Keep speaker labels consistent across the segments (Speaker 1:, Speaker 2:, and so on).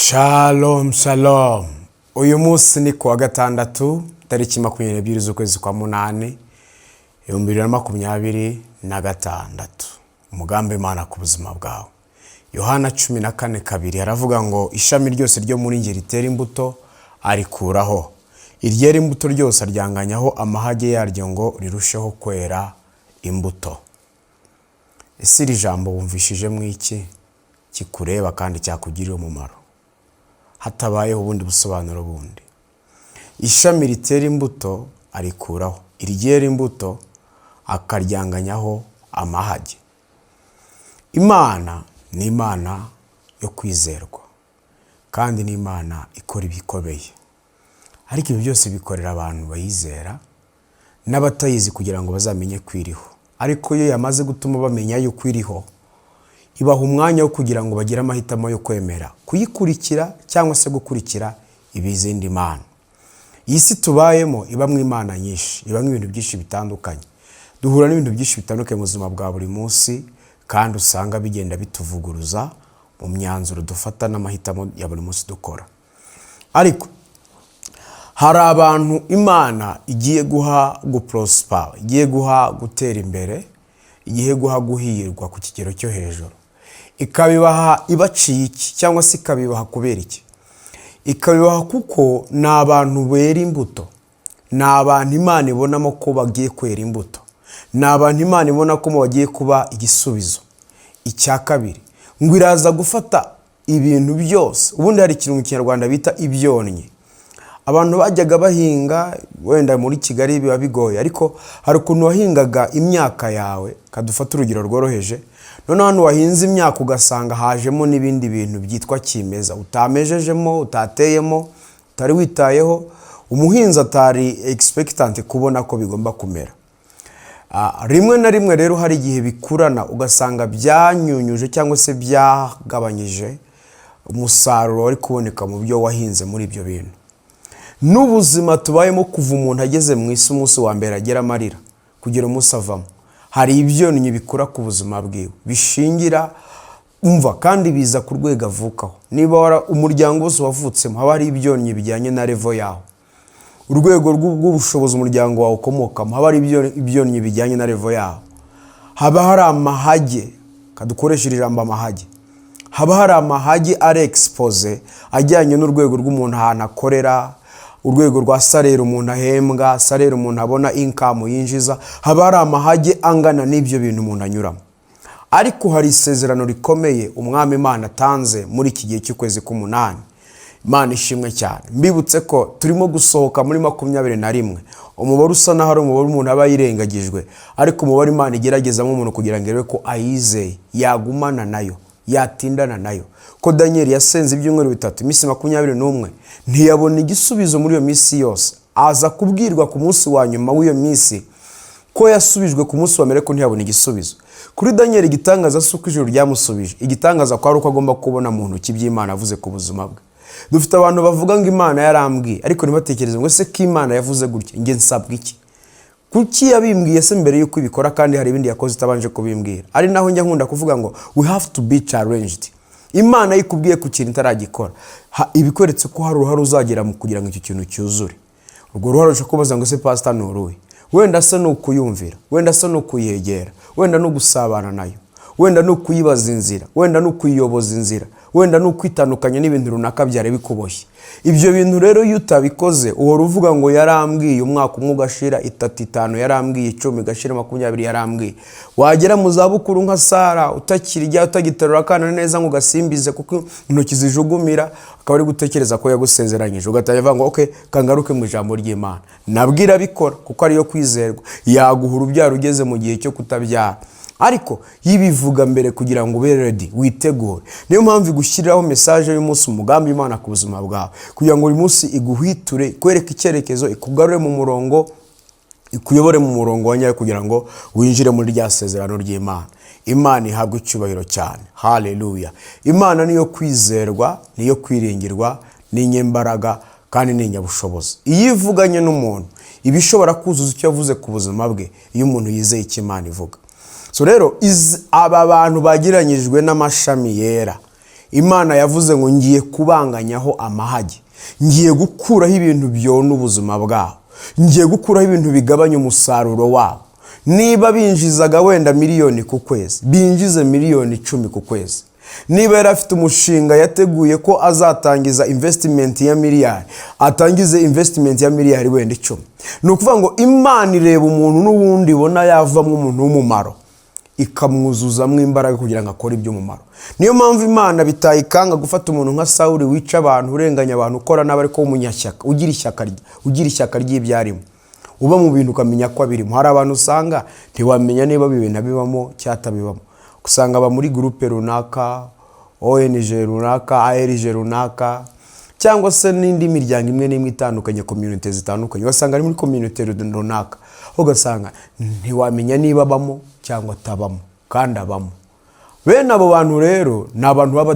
Speaker 1: Shalom shalom. Uyu munsi ni kuwa gatandatu tariki 22 z'ukwezi kwa munani 2026. Umugambi Imana ku buzima bwawe. Yohana 14:2 aravuga ngo ishami ryose ryo muri nge ritera imbuto arikuraho. Iryera imbuto ryose aryanganyaho amahage yaryo ngo rirusheho kwera imbuto. Ese iri jambo wumvishije mu iki kikureba kandi cyakugirira umumaro? Hatabayeho ubundi busobanuro bundi. Ishami ritera imbuto arikuraho, iryera imbuto akaryanganyaho amahage. Imana ni Imana yo kwizerwa kandi ni Imana ikora ibikomeye. Ariko ibyo byose bikorera abantu bayizera n'abatayizi kugira ngo bazamenye kwiriho. Ariko iyo yamaze gutuma bamenya yuko iriho, ibaha umwanya wo kugira ngo bagire amahitamo yo kwemera kuyikurikira cyangwa se gukurikira ibizindi mana. Iyi si tubayemo ibamwe imana nyinshi, ibamwe ibintu byinshi bitandukanye. Duhura n'ibintu byinshi bitandukanye mu buzima bwa buri munsi kandi usanga bigenda bituvuguruza mu myanzuro dufata n'amahitamo ya buri munsi dukora. Ariko hari abantu Imana igiye guha guprosper, igiye guha gutera imbere, igiye guha guhirwa ku kigero cyo hejuru. Ikabibaha ibaciye iki cyangwa se ikabibaha kubera iki? Ikabibaha kuko ni abantu bera imbuto, ni abantu Imana ibonamo ko bagiye kwera imbuto, ni abantu Imana ibona ko bagiye kuba igisubizo. Icya kabiri ngo iraza gufata ibintu byose. Ubundi hari ikintu mu Kinyarwanda bita ibyonnyi. Abantu bajyaga bahinga, wenda muri Kigali biba bigoye, ariko hari ukuntu wahingaga imyaka yawe, kadufata urugero rworoheje. None hano wahinze imyaka ugasanga hajemo n'ibindi bintu byitwa kimeza, utamejejemo, utateyemo, utari witayeho, umuhinzi atari expectant kubona ko bigomba kumera. Rimwe na rimwe rero hari igihe bikurana ugasanga byanyunyuje cyangwa se byagabanyije umusaruro wari kuboneka mu byo wahinze muri ibyo bintu. N'ubuzima tubayemo kuva umuntu ageze mu isi umunsi wa mbere agera amarira kugira umunsi avamo, hari ibyonnyi bikura ku buzima bwiwe bishingira umva kandi biza ku rwego avukaho. Niba umuryango wose wavutsemo haba hari ibyonnyi bijyanye na level yawo, urwego rw'ubushobozi umuryango wawe ukomokamo haba hari ibyonnyi bijyanye na level yawo. Haba hari amahage, kadukoresha ijambo amahage, haba hari amahage ari expose ajyanye n'urwego rw'umuntu ahantu akorera, urwego rwa salary umuntu ahembwa, salary umuntu abona, income yinjiza. Haba hari amahage angana n'ibyo bintu umuntu anyuramo. Ariko hari isezerano rikomeye umwami Imana atanze muri iki gihe cy'ukwezi k'umunani. Imana ishimwe cyane. Mbibutse ko turimo gusohoka muri 21. Umubare usa naho ari umubare umuntu aba yirengagijwe, ariko umubare Imana igeragezamo umuntu kugira ngo irebe ko ayizeye, yagumana nayo, yatindana nayo. Ko Daniel yasenze ibyumweru 3, iminsi 21, ntiyabona igisubizo muri iyo minsi yose. Aza kubwirwa ku munsi wa nyuma w'iyo minsi ko yasubijwe ku munsi wa mbere ko ntiyabona igisubizo. Kuri Daniel igitangaza suko ijuru ryamusubije, igitangaza ko ari uko agomba kubona mu ntoki by'Imana avuze ku buzima bwe. Dufite abantu bavuga ngo Imana yarambwiye, ariko ntibatekereze ngo se ko Imana yavuze gutya nge nsabwa iki? Kuki yabimbwiye se mbere yuko ibikora kandi hari ibindi yakoze itabanje kubimbwira? Ari naho njya nkunda kuvuga ngo we have to be challenged. Imana yikubwiye ku kintu itaragikora, ibikweretse ko hari uruhare uzagera mu kugira ngo icyo kintu cyuzure. Urwo ruhare rusho kubaza ngo se pastor nuruhe? Wenda se no kuyumvira, wenda se no kuyegera, wenda no gusabana nayo, wenda no kuyibaza inzira, wenda no kuyiyoboza inzira, wenda no kwitandukanya n'ibintu runaka byare bikuboshye. Ibyo bintu rero iyo utabikoze uhora uvuga ngo yarambwiye umwaka umwe ugashira 3-5, yarambwiye 10 gashira 20 yarambwiye. Wagera mu zabukuru nka Sara utakirya utagiterura kana neza ngo gasimbize kuko intoki zijugumira, akaba ari gutekereza ko yagusezeranyije, ugatanya ngo okay kangaruke mu ijambo ry'Imana. Nabwira bikora kuko ari yo kwizerwa, yaguhura ubyara ugeze mu gihe cyo kutabyara. Ariko yibivuga mbere kugira ngo ube ready, witegure. Niyo mpamvu igushyiriraho message y'umunsi umugambi Imana ku buzima bwawe, kugira ngo uyu munsi iguhiture, kwereka icyerekezo, ikugarure mu murongo, ikuyobore mu murongo wanyaye kugira ngo winjire muri rya sezerano ry'Imana. Imana ihabwa icyubahiro cyane. Hallelujah. Imana niyo kwizerwa, niyo kwiringirwa, ni nyembaraga kandi ni nyabushobozi. Iyo ivuganye n'umuntu ibishobora kuzuza icyo yavuze ku buzima bwe iyo umuntu yizeye icyo Imana ivuga. So rero aba bantu bagiranyijwe n'amashami yera, Imana yavuze ngo ngiye kubanganyaho amahage, ngiye gukuraho ibintu byona ubuzima bwabo, ngiye gukuraho ibintu bigabanya umusaruro wabo. Niba binjizaga wenda miliyoni ku kwezi, binjize miliyoni 10 ku kwezi. Niba yari afite umushinga yateguye ko azatangiza investment ya miliyari, atangize investment ya miliyari wenda 10. Ni ukuvuga ngo Imana ireba umuntu n'ubundi ibona yavamo umuntu w'umumaro, ikamwuzuzamwo imbaraga kugira ngo akore iby'umumaro. Niyo mpamvu Imana bitayikanga gufata umuntu nka Sawuli wica abantu, urenganya abantu, ukora n'abari ko umunyashyaka, ugira ishyaka ry'ibyarimo, uba mu bintu ukamenya ko abirimo. Hari abantu usanga ntiwamenya niba bibintu bibamo cyatabibamo, usanga aba muri groupe runaka, ONG runaka, ARG runaka, cyangwa se n'indi miryango imwe n'imwe itandukanye, community zitandukanye, ugasanga ari muri community runaka, ugasanga ntiwamenya niba bamo cyangwa tabamo, kandi abamo. Bene abo bantu rero ni abantu baba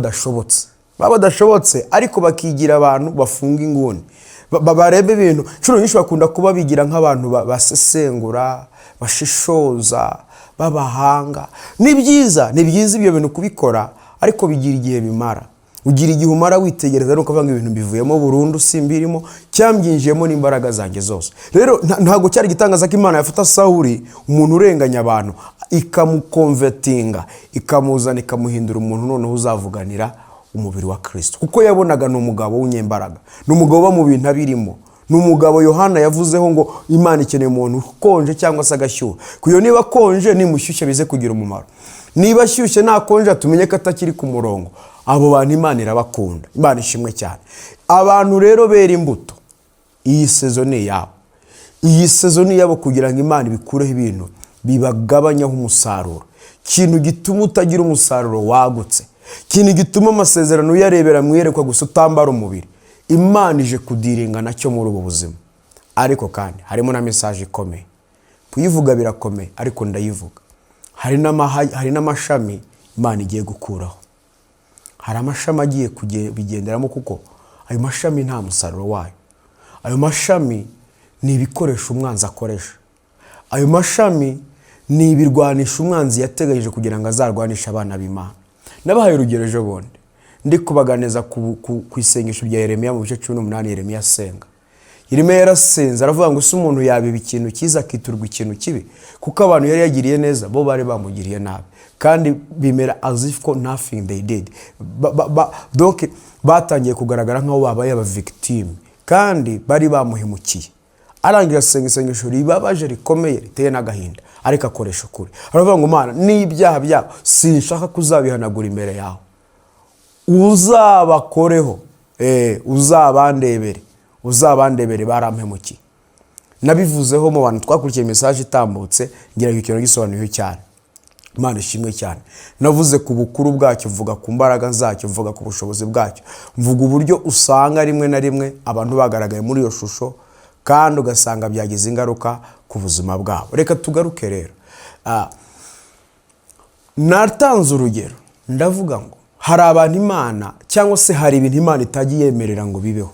Speaker 1: badashobotse, ariko bakigira abantu bafunga inguni, barebe ibintu. Inshuro nyinshi bakunda kuba bigira nk'abantu basesengura, bashishoza, babahanga. Ni byiza ibyo bintu kubikora, ariko bigira igihe bimara. Ugira igihe umara witegereza no kuvuga ngo ibintu bivuyemo burundu, simbirimo cyambyinjiyemo n'imbaraga zanjye zose. Rero ntago cyari gitangaza ko Imana yafata Sawuli, umuntu urenganya abantu, ikamukonvertinga, ikamuzana, ikamuhindura umuntu noneho uzavuganira umubiri wa Kristo, kuko yabonaga n'umugabo w'unyembaraga, n'umugabo mu bintu abirimo, n'umugabo Yohana yavuzeho ngo Imana ikeneye umuntu ukonje cyangwa se agashyuha. Kuyo niba konje nimushyushye bize kugira umumaro, niba ashyushye nakonje tumenye ko atakiri ku murongo. Abo bantu Imana irabakunda, Imana ishimwe cyane. Abantu rero bera imbuto, iyi sezoni yabo, iyi sezoni yabo kugira ngo Imana ibikureho ibintu bibagabanyaho umusaruro, kintu gituma utagira umusaruro wagutse, kintu gituma amasezerano uyarebera mwiyerekwa gusa utambara umubiri. Imana ije kudiringa nacyo muri ubu buzima. Ariko kandi harimo na message ikomeye, kuyivuga birakomeye, ariko ndayivuga. Hari n'amashami Imana igiye gukuraho. Hari amashami agiye bigenderamo, kuko ayo mashami nta musaruro wayo. Ayo mashami ni ibikoresho umwanzi akoresha. Ayo mashami ni ibirwanisha umwanzi yateganyije kugira ngo azarwanisha abana b'Imana. Nabahaye urugero ejo bundi ndi kubaganiza ku isengesho rya Yeremiya mu bice 18. Yeremiya asenga, Yeremiya yarasenze aravuga ngo se umuntu yabiba ikintu cyiza akiturwa ikintu kibi, kuko abantu yari yagiriye neza bo bari bamugiriye nabi, kandi bimera as if ko nothing they did. Donc batangiye kugaragara nk'aho babaye aba victim, kandi bari bamuhemukiye. Arangira isengesho ribabaje rikomeye riteye n'agahinda, ariko akoresha ukuri. Aravuga ngo Mana, n'ibyaha byabo sinshaka kuzabihanagura imbere yawe, uzabakoreho, uzabandebere barampemukiye. Nabivuzeho mu bantu twakurikiye message itambutse, ngira ikintu gisobanuye cyane. Imana ishimwe cyane. Navuze ku bukuru bwacyo, mvuga ku mbaraga zacyo, mvuga ku bushobozi bwacyo, mvuga uburyo usanga rimwe na rimwe abantu bagaragaye muri iyo shusho, kandi ugasanga byagize ingaruka ku buzima bwabo. Reka tugaruke rero. Natanze urugero, ndavuga ngo hari abantu Imana, cyangwa se hari ibintu Imana itagiye yemerera ngo bibeho.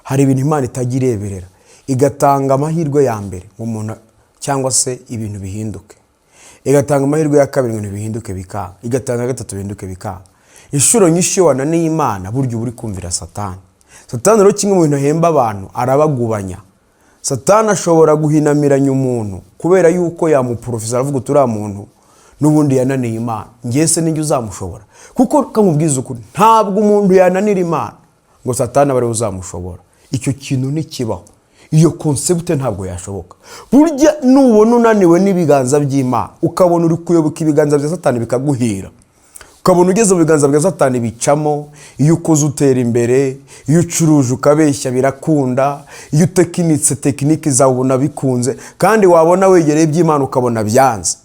Speaker 1: Hari ibintu Imana itagiye ireberera, igatanga amahirwe ya mbere umuntu, cyangwa se ibintu bihinduke, igatanga amahirwe ya kabiri ngo bihinduke bikanga, igatanga gatatu bihinduke bikanga. Inshuro nyinshi wananiye Imana, buryo uri kumvira Satani. Satani rero kimwe mu bintu ahemba abantu, arabagubanya. Satani ashobora guhinamiranya umuntu kubera yuko yamuprofesa, aravuga turi muntu n'ubundi yananiye Imana, ngese ninjye uzamushobora. Kuko kamubwiza ukuri, ntabwo umuntu yananira Imana ngo Satani abare uzamushobora. Icyo kintu ntikibaho, iyo concept ntabwo yashoboka. Burya nubona unaniwe n'ibiganza by'Imana, ukabona uri kuyoboka ibiganza bya Satani bikaguhira, ukabona ugeze mu biganza bya Satani bicamo, iyo ukoze utera imbere, iyo ucuruje ukabeshya birakunda, iyo utekinitse tekiniki zawubona bikunze, kandi wabona wegereye by'Imana ukabona byanze,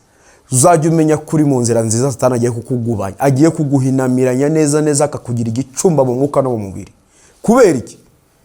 Speaker 1: uzajya umenya kuri mu nzira nziza Satani agiye kukugubanya, agiye kuguhinamiranya neza akakugira igicumba mu mwuka no mu mubiri. Kubera iki?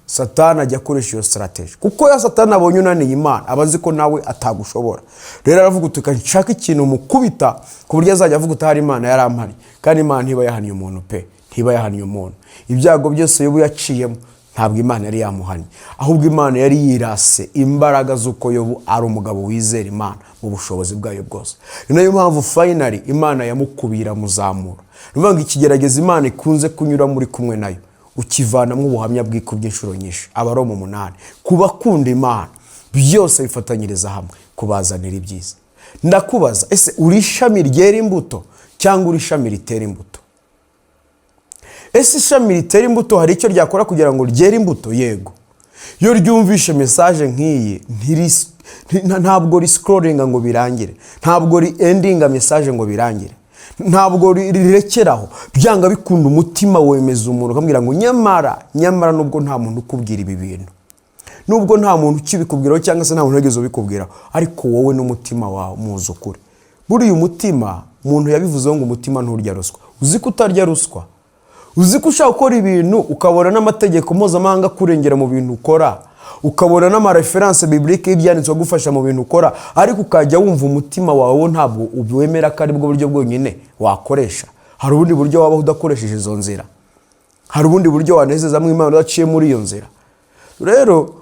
Speaker 1: Satani ajya akoresha iyo strategy, kuko ya Satani abonye unaniye Imana abazi ko nawe atagushobora. Rero aravuga uti nshaka ikintu mukubita ku buryo azajya avuga utari Imana yarampari, kandi Imana ntiba yahaniye umuntu pe, ntiba yahaniye umuntu. Ibyago byose yobu yaciyemo ntabwo Imana yari yamuhanye, ahubwo Imana yari yirase imbaraga z'uko Yobu ari umugabo wizera Imana mu bushobozi bwayo bwose. Ni nayo mpamvu finally Imana yamukubira muzamura. Nuvuga ngo ikigerageza Imana ikunze kunyura muri kumwe nayo ukivanamo ubuhamya bw'ikubye inshuro nyinshi. Abaroma 8 kubakunda Imana byose bifatanyiriza hamwe kubazanira ibyiza. Ndakubaza, ese uri ishami ryera imbuto cyangwa uri ishami ritera imbuto? Ese ishami ritera imbuto hari icyo ryakora kugira ngo ryere imbuto? Yego. Iyo ryumvishe message nk'iyi ntabwo riscrollinga ngo birangire, ntabwo endinga message ngo birangire, ntabwo rirekeraho. Byanga bikunda umutima wemeza umuntu ukamubwira ngo nyamara nubwo nta muntu ukubwira ibi bintu, nubwo nta muntu ukibikubwiraho cyangwa se nta muntu wigeze ubikubwiraho, ariko wowe n'umutima wawe muzi ukuri. Buriya umutima, umuntu yabivuzeho ngo umutima nturya ruswa. Uzi ko utarya ruswa? Uzi ko ushaka gukora ibintu ukabona n'amategeko mpuzamahanga kurengera mu bintu ukora, ukabona n'amareference biblique y'ibyanditswe gufasha mu bintu ukora, ariko ukajya wumva umutima wawe ntabwo ubwemera ko ari bwo buryo bwonyine wakoresha? Hari ubundi buryo waba udakoresheje izo nzira? Hari ubundi buryo wanezezamo Imana udaciye muri iyo nzira? Rero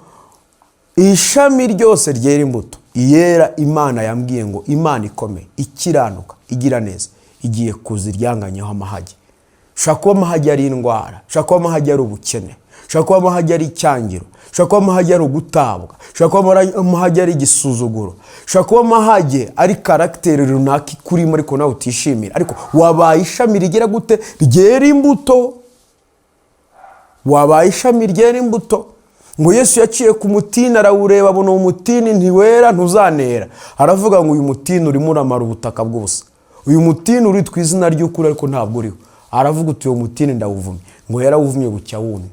Speaker 1: ishami ryose ryera imbuto iyera, Imana yambwiye ngo Imana ikomeye ikiranuka igira neza igiye kuziryanganyaho amahage. Shaka kuba amahage ari indwara, shaka kuba amahage ari ubukene, shaka kuba amahage ari icyangiro, shaka kuba amahage ari ugutabwa, shaka kuba amahage ari igisuzuguro, shaka kuba amahage ari karagiteri runaka ikurimo ariko nawe utishimira, ariko wabaye ishami rigera gute? Ryera imbuto. Wabaye ishami ryera imbuto. Ngo Yesu yaciye ku mutini arawureba abona umutini ntiwera ntuzanera, aravuga ngo uyu mutini urimo uramara ubutaka bwose, uyu mutini uri twizina ry'ukuri ariko ntabwo uriho. Aravuga uti uyu mutini ndawuvumye, ngo yarawuvumye bucya wumye.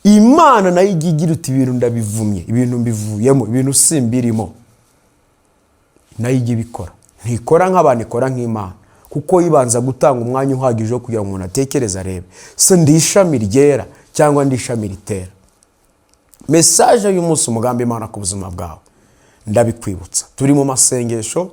Speaker 1: Imana nayo igira uti ibintu ndabivumye, ibintu mbivuyemo, ibintu simbirimo, nayo ijya ibikora. Ntikora nk'abantu, ikora nk'Imana, kuko yibanza gutanga umwanya uhagije wo kugira ngo umuntu atekereze arebe se ndi ishami ryera cyangwa ndi ishami ritera. Message y'umunsi umugambi Imana ku buzima bwawe ndabikwibutsa. Turi mu masengesho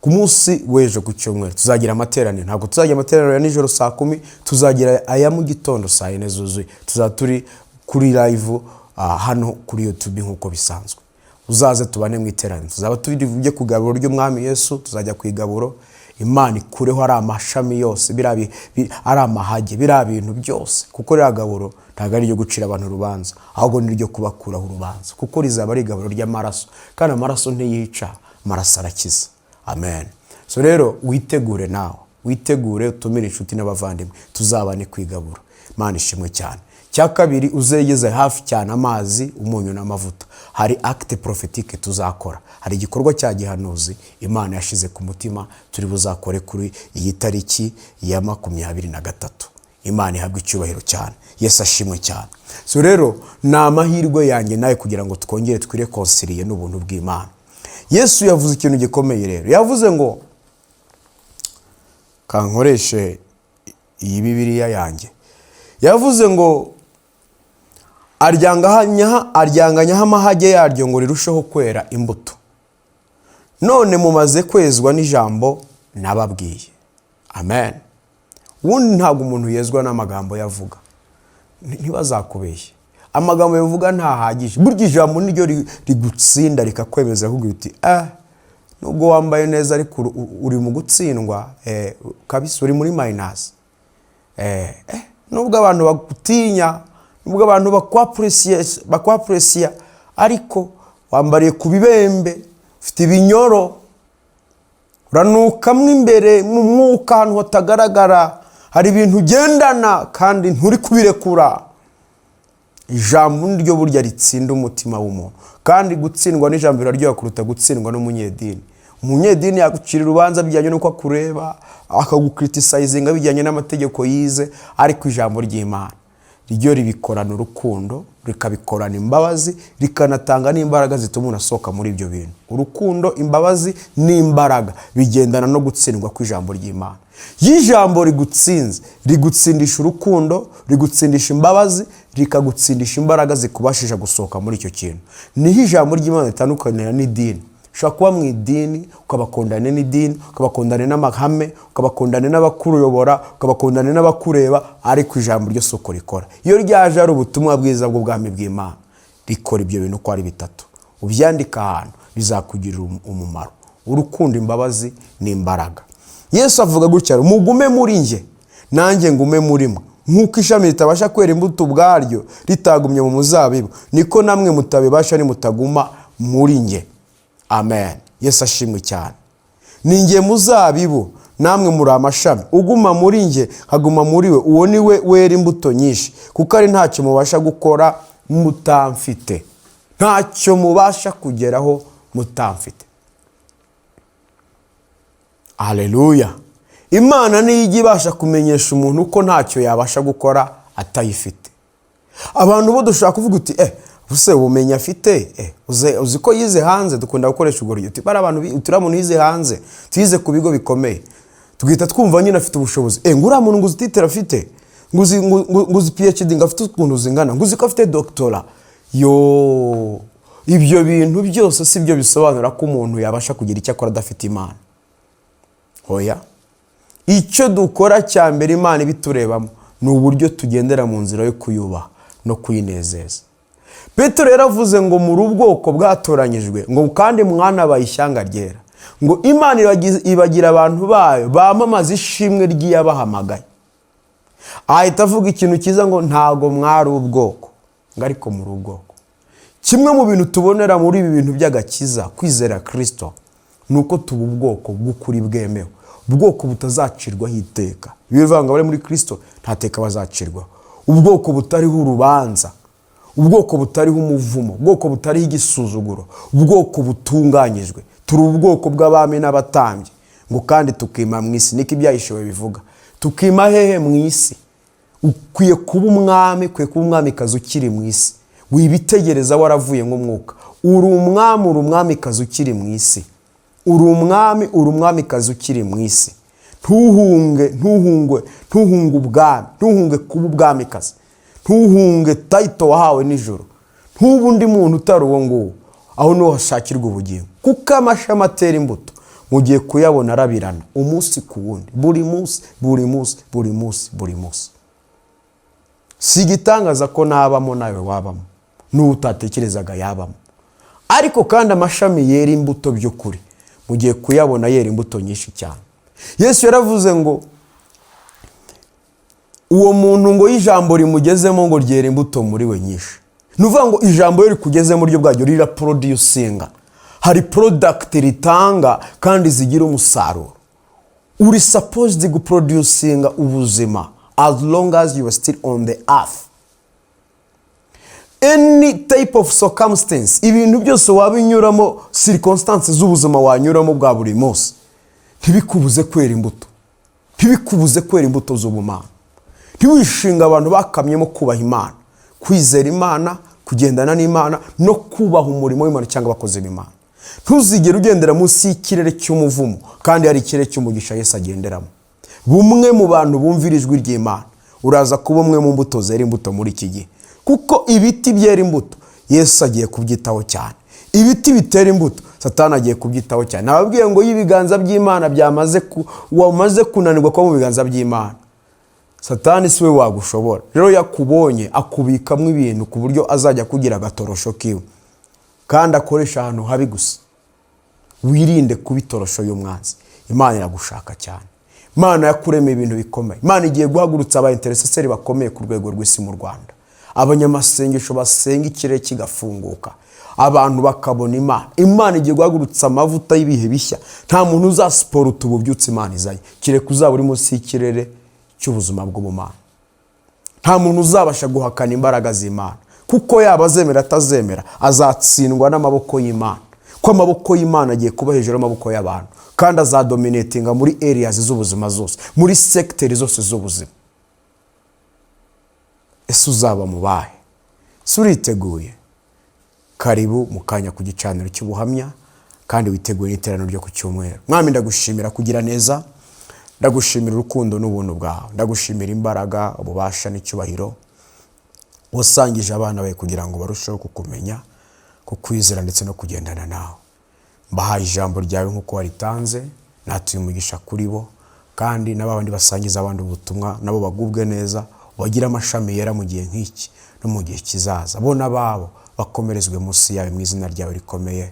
Speaker 1: ku munsi w'ejo ku cyumweru tuzagira amateraniro. Ntabwo tuzagira amateraniro ya nijoro saa 10, tuzagira aya mu gitondo saa 4 zuzuye. Tuzaturi kuri live hano kuri YouTube nkuko bisanzwe. Uzaze tubane mu iteraniro. Tuzaba tuvuye ku gaburo ry'Umwami Yesu, tuzajya ku igaburo. Imana ikureho ari amashami yose, ari amahage, bira bintu byose, kuko rya gaburo ntago ari ryo gucira abantu urubanza, ahubwo ni ryo kubakuraho urubanza, kuko rizaba ari igaburo ry'amaraso, kandi amaraso ntiyica, amaraso arakiza. Amen. So rero witegure nawe, witegure utumire inshuti n'abavandimwe, tuzabane kwigabura. Imana ishimwe cyane. Cya kabiri, uzegeze hafi cyane amazi, umunyu n'amavuta. Hari acte prophétique tuzakora, hari igikorwa cya gihanuzi Imana yashize ku mutima turi buzakore kuri iyi tariki ya 23. Imana ihabwe icyubahiro cyane. Yesu ashimwe cyane. So rero na amahirwe yanjye nawe kugira ngo twongere twireconcilie n'ubuntu bw'Imana. Yesu yavuze ikintu gikomeye rero. Yavuze ngo kankoreshe iyi Bibiliya yanjye. Yavuze ngo aryanganyaho amahage yaryo ngo rirusheho kwera imbuto. None mumaze kwezwa n'ijambo nababwiye. Amen. Wundi ntabwo umuntu yezwa n'amagambo yavuga. Ntibazakubeshye. Amagambo yavuga ntahagije. Burya ijambo niryo rigutsinda rikakwemeza kugira uti nubwo wambaye neza ariko uri mu gutsindwa, kabisa uri muri minus. Nubwo abantu bagutinya, nubwo abantu bakwapreciate, ariko wambariye ku bibembe, ufite ibinyoro, uranukamwe imbere mu mwuka ahantu hatagaragara, hari ibintu ugendana kandi nturi kubirekura. Ijambo niryo burya ritsinda umutima w'umuntu, kandi gutsindwa n'ijambo riraryoha kuruta gutsindwa n'umunyedini. Umunyedini yagucira urubanza bijyanye nuko akureba, akagukriticizinga bijyanye n'amategeko yize, ariko ijambo ry'Imana ryo ribikorana urukundo, rikabikorana imbabazi, rikanatanga n'imbaraga zituma umuntu asohoka muri ibyo bintu. Urukundo, imbabazi n'imbaraga bigendana no gutsindwa kw'ijambo ry'Imana. Y'ijambo rigutsinze, rigutsindisha urukundo, rigutsindisha imbabazi, rikagutsindisha imbaraga zikubashisha gusohoka muri icyo kintu. Niho ijambo ry'Imana ritandukanira n'idini. ushobora kuba mu idini ukabakondane n'idini, ukabakondane n'amahame, ukabakondane n'abakuruyobora, ukabakondane n'abakureba, ariko ijambo ryo soko rikora. Iyo ryaje ari ubutumwa bwiza bw'ubwami bw'Imana, rikora ibyo bintu uko ari bitatu. Ubyandika ahantu bizakugirira umumaro. Urukundo, imbabazi n'imbaraga. Yesu avuga gutya, mugume muri nge nanjye ngume muri mwe. Nk'uko ishami ritabasha kwera imbuto ubwaryo ritagumye mu muzabibu, niko namwe mutabibasha nimutaguma muri nge. Amen. Yesu ashimwe cyane. Ni nge muzabibu, namwe muri amashami. Uguma muri nge haguma muri we, uwo ni we wera imbuto nyinshi, kuko ari ntacyo mubasha gukora mutamfite. Ntacyo mubasha kugeraho mutamfite. Haleluya. Imana niyo ijya ibasha kumenyesha umuntu ko ntacyo yabasha gukora atayifite. Abantu bo dushaka kuvuga uti buse ubumenyi afite, uzi ko yize hanze. Dukunda gukoresha ubwo ryo, bara abantu turamuntu yize hanze, tuyize ku bigo bikomeye, tugita twumva nyine afite ubushobozi. Ngura muntu nguzi titera afite, nguzi PhD ngafite ukuntu zingana, nguzi ko afite doctora. Yo, ibyo bintu byose si byo bisobanura ko umuntu yabasha kugira icyo akora adafite Imana. Hoya, icyo dukora cya mbere Imana ibiturebamo ni uburyo tugendera mu nzira yo kuyubaha no kuyinezeza. Petero yaravuze ngo muri ubwoko bwatoranyijwe, ngo kandi mwana bayishyanga ryera, ngo Imana ibagira abantu bayo bamamaza ishimwe ry'iyabahamagaye. Ahita avuga ikintu cyiza ngo ntago mwari ubwoko, ngo ariko muri ubwoko. Kimwe mu bintu tubonera muri ibi bintu by'agakiza, kwizera Kristo, nuko tuba ubwoko bw'ukuri bwemewe, ubwoko butazacirwaho iteka. Bivanga bari muri Kristo nta teka bazacirwaho. Ubwoko butariho urubanza, ubwoko butariho umuvumo, ubwoko butariho igisuzuguro, ubwoko butunganyijwe. Turi ubwoko bw'abami n'abatambyi, ngo kandi tukima mu isi. Niko ibyayishowe bivuga. Tukima hehe mu isi? Ukwiye kuba umwami, ukwiye kuba umwamikazi ukiri mu isi. Wibitegereza waravuye nk'umwuka. Uri umwami, uri umwamikazi ukiri mu isi. Uri umwami, uri umwamikazi ukiri mu isi. Ntuhunge ubwami, ntuhunge kuba ubwamikazi, ntuhunge title wahawe n'ijoro, ntuba undi muntu utari uwo nguwo. Aho niho hashakirwa ubugingo, kuko amashami atera imbuto mugiye kuyabona arabirana umunsi ku wundi, buri munsi. Si igitangaza ko nabamo nawe wabamo, n'utatekerezaga yabamo. Ariko kandi amashami yera imbuto by'ukuri mugiye kuyabona yera imbuto nyinshi cyane. Yesu yaravuze ngo uwo muntu ngo y'ijambo rimugezemo ngo ryera imbuto muri we nyinshi. Nuvuga ngo ijambo riri kugeze ryo bwaryo rira producinga. Hari product ritanga kandi zigira umusaruro. Uri supposed to producinga ubuzima as long as you are still on the earth. Any type of circumstance, ibintu byose wabinyuramo, circumstances z'ubuzima wanyuramo bwa buri munsi, ntibikubuze kwera imbuto. Ntibikubuze kwera imbuto z'ubumana. Ntiwishinga abantu bakamyemo kubaha Imana, kwizera Imana, kugendana n'Imana no kubaha umurimo w'Imana cyangwa bakoze b'Imana. Ntuzigere ugendera munsi y'ikirere cy'umuvumo kandi hari ikirere cy'umugisha Yesu agenderamo. Bumwe mu bantu bumvira ijwi ry'Imana uraza kuba umwe mu mbuto zera imbuto muri iki gihe, kuko ibiti byera imbuto Yesu agiye kubyitaho cyane. Ibiti bitera imbuto Satani agiye kubyitaho cyane. Nababwiye ngo y'ibiganza by'Imana wamaze kunanirwa kwa mu biganza by'Imana, Satani siwe wagushobora. Rero yakubonye akubikamo ibintu ku buryo azajya kugira agatorosho kiwe kandi akoresha ahantu habi gusa. Wirinde kubitorosho y'umwanzi. Imana iragushaka cyane. Imana yakuremeye ibintu bikomeye. Imana igiye guhagurutsa aba intercessors bakomeye ku rwego rw'isi mu Rwanda. Abanyamasengesho basenga ikirere kigafunguka, abantu bakabona Imana. Imana igiye guhagurutsa amavuta y'ibihe bishya. Nta muntu uzasipora utububyutse Imana izaye, kireka uzaba uri munsi y'ikirere cy'ubuzima bw'ubumana. Nta muntu uzabasha guhakana imbaraga z'Imana, kuko yaba azemera atazemera azatsindwa n'amaboko y'Imana. Ko amaboko y'Imana agiye kuba hejuru y'amaboko y'abantu, kandi azadominatinga muri areas z'ubuzima zose, muri sectors zose z'ubuzima. Ese uzaba mubahe? Suriteguye? Karibu mukanya ku gicaniro cy'ubuhamya, kandi witeguye iterano ryo ku cyumweru. Mwami ndagushimira kugira neza, ndagushimira urukundo n'ubuntu bwawe, ndagushimira imbaraga, ububasha n'icyubahiro wasangije abana bawe kugira ngo barusheho kukumenya, kukwizera ndetse no kugendana nawe. mbahaye ijambo ryawe nk'uko waritanze, natuye umugisha kuri bo, kandi n'abandi basangiza abandi ubutumwa nabo bagubwe neza, bagira amashami yera mu gihe nk'iki no mu gihe kizaza. Bo n'ababo bakomerezwe munsi yawe mu izina ryawe rikomeye.